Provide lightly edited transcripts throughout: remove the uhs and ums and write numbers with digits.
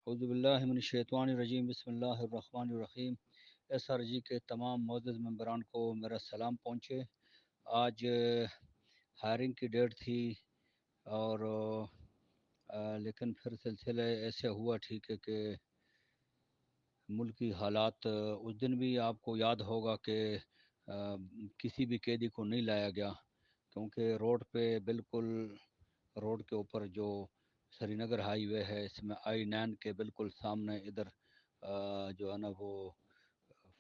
اعوذ باللہ من الشیطان الرجیم، بسم اللہ الرحمن الرحیم۔ ایس آر جی کے تمام معزز ممبران کو میرا سلام پہنچے۔ آج ہائرنگ کی ڈیٹ تھی اور لیکن پھر سلسلہ ایسے ہوا ٹھیک ہے کہ ملکی حالات اس دن بھی آپ کو یاد ہوگا کہ کسی بھی قیدی کو نہیں لایا گیا، کیونکہ روڈ پہ بالکل روڈ کے اوپر جو سری نگر ہائی وے ہے، اس میں I-9 کے بالکل سامنے ادھر جو ہے نا وہ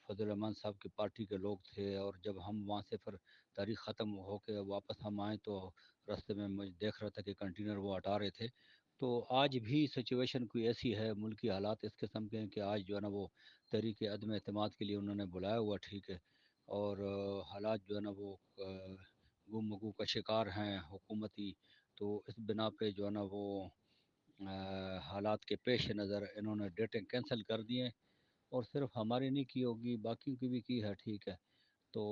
فضل الرحمان صاحب کی پارٹی کے لوگ تھے، اور جب ہم وہاں سے پھر تاریخ ختم ہو کے واپس ہم آئے تو راستے میں مجھے دیکھ رہا تھا کہ کنٹینر وہ ہٹا رہے تھے۔ تو آج بھی سچویشن کوئی ایسی ہے، ملکی حالات اس قسم کے ہیں کہ آج جو ہے نا وہ تحریک عدم اعتماد کے لیے انہوں نے بلایا ہوا ٹھیک ہے، اور حالات جو ہے نا وہ گم مگو کا شکار ہیں حکومتی، تو اس بنا پہ جو ہے نا وہ حالات کے پیش نظر انہوں نے ڈیٹیں کینسل کر دی ہیں، اور صرف ہماری نہیں کی ہوگی، باقیوں کی بھی کی ہے ٹھیک ہے۔ تو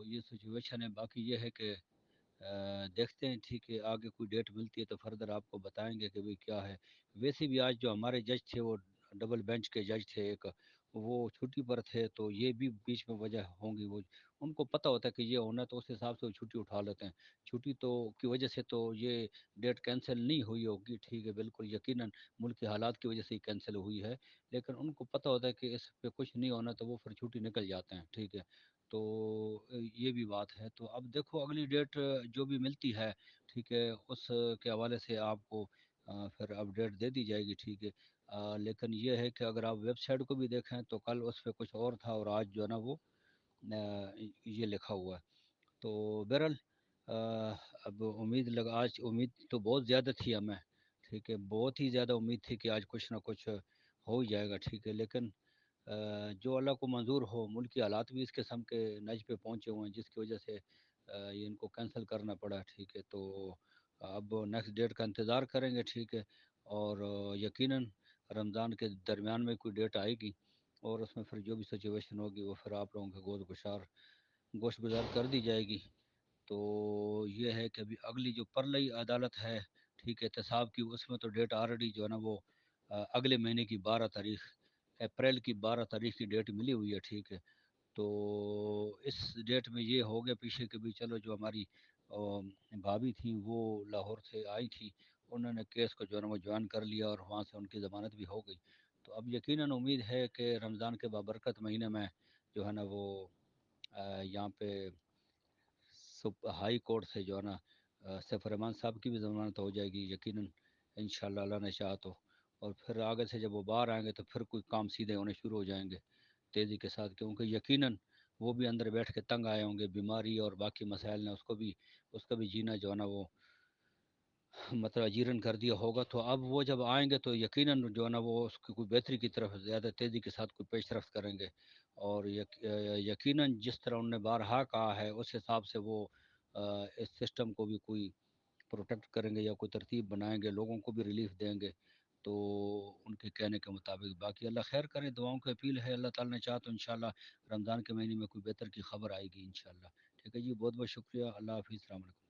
یہ سچویشن ہے، باقی یہ ہے کہ دیکھتے ہیں ٹھیک ہے، آگے کوئی ڈیٹ ملتی ہے تو فردر آپ کو بتائیں گے کہ بھئی کیا ہے۔ ویسے بھی آج جو ہمارے جج تھے وہ ڈبل بینچ کے جج تھے ایک، وہ چھٹی پر تھے، تو یہ بھی بیچ میں وجہ ہوں گی، وہ ان کو پتہ ہوتا ہے کہ یہ ہونا، تو اس حساب سے وہ چھٹی اٹھا لیتے ہیں۔ چھٹی تو کی وجہ سے تو یہ ڈیٹ کینسل نہیں ہوئی ہوگی ٹھیک ہے، بالکل یقیناً ملک کے حالات کی وجہ سے ہی کینسل ہوئی ہے، لیکن ان کو پتہ ہوتا ہے کہ اس پہ کچھ نہیں ہونا تو وہ پھر چھٹی نکل جاتے ہیں ٹھیک ہے۔ تو یہ بھی بات ہے، تو اب دیکھو اگلی ڈیٹ جو بھی ملتی ہے ٹھیک ہے، اس کے حوالے سے آپ کو پھر اپڈیٹ دے دی جائے گی ٹھیک ہے۔ لیکن یہ ہے کہ اگر آپ ویب سائٹ کو بھی دیکھیں تو کل اس پہ کچھ اور تھا، اور آج جو ہے نا وہ یہ لکھا ہوا ہے۔ تو بہرحال اب امید لگا، آج امید تو بہت زیادہ تھی ہمیں ٹھیک ہے، بہت ہی زیادہ امید تھی کہ آج کچھ نہ کچھ ہو ہی جائے گا ٹھیک ہے، لیکن جو اللہ کو منظور ہو، ملکی حالات بھی اس قسم کے نج پہ پہنچے ہوئے ہیں جس کی وجہ سے یہ ان کو کینسل کرنا پڑا ٹھیک ہے۔ تو اب نیکسٹ ڈیٹ کا انتظار کریں گے ٹھیک ہے، اور یقیناً رمضان کے درمیان میں کوئی ڈیٹ آئے گی، اور اس میں پھر جو بھی سچویشن ہوگی وہ پھر آپ لوگوں کے گوشت گزار کر دی جائے گی۔ تو یہ ہے کہ ابھی اگلی جو پرلئی عدالت ہے ٹھیک ہے احتساب کی، اس میں تو ڈیٹ آلریڈی جو ہے نا وہ اگلے مہینے کی 12 تاریخ، اپریل کی 12 تاریخ کی ڈیٹ ملی ہوئی ہے ٹھیک ہے۔ تو اس ڈیٹ میں یہ ہو گیا پیچھے کہ بھی چلو جو ہماری بھابھی تھیں وہ لاہور سے آئی تھی، انہوں نے کیس کو جو ہے نا وہ جوائن کر لیا، اور وہاں سے ان کی ضمانت بھی ہو گئی۔ تو اب یقیناً امید ہے کہ رمضان کے بابرکت مہینے میں جو ہے نا وہ یہاں پہ ہائی کورٹ سے جو ہے نا سیف الرحمان صاحب کی بھی ضمانت ہو جائے گی یقیناً، انشاءاللہ اللہ نے چاہا تو، اور پھر آگے سے جب وہ باہر آئیں گے تو پھر کوئی کام سیدھے ہونے شروع ہو جائیں گے تیزی کے ساتھ، کیونکہ یقیناً وہ بھی اندر بیٹھ کے تنگ آئے ہوں گے، بیماری اور باقی مسائل نے اس کا بھی جینا جو ہے نا وہ مطلب اجیرن کر دیا ہوگا۔ تو اب وہ جب آئیں گے تو یقیناً جو ہے نا وہ اس کی کوئی بہتری کی طرف زیادہ تیزی کے ساتھ کوئی پیش رفت کریں گے، اور یقیناً جس طرح انہوں نے بارہا کہا ہے اس حساب سے وہ اس سسٹم کو بھی کوئی پروٹیکٹ کریں گے یا کوئی ترتیب بنائیں گے، لوگوں کو بھی ریلیف دیں گے، تو ان کے کہنے کے مطابق باقی اللہ خیر کرے، دعاؤں کی اپیل ہے، اللہ تعالیٰ نے چاہا تو انشاءاللہ رمضان کے مہینے میں کوئی بہتر کی خبر آئے گی انشاءاللہ ٹھیک ہے جی۔ بہت بہت شکریہ، اللہ حافظ، السلام علیکم۔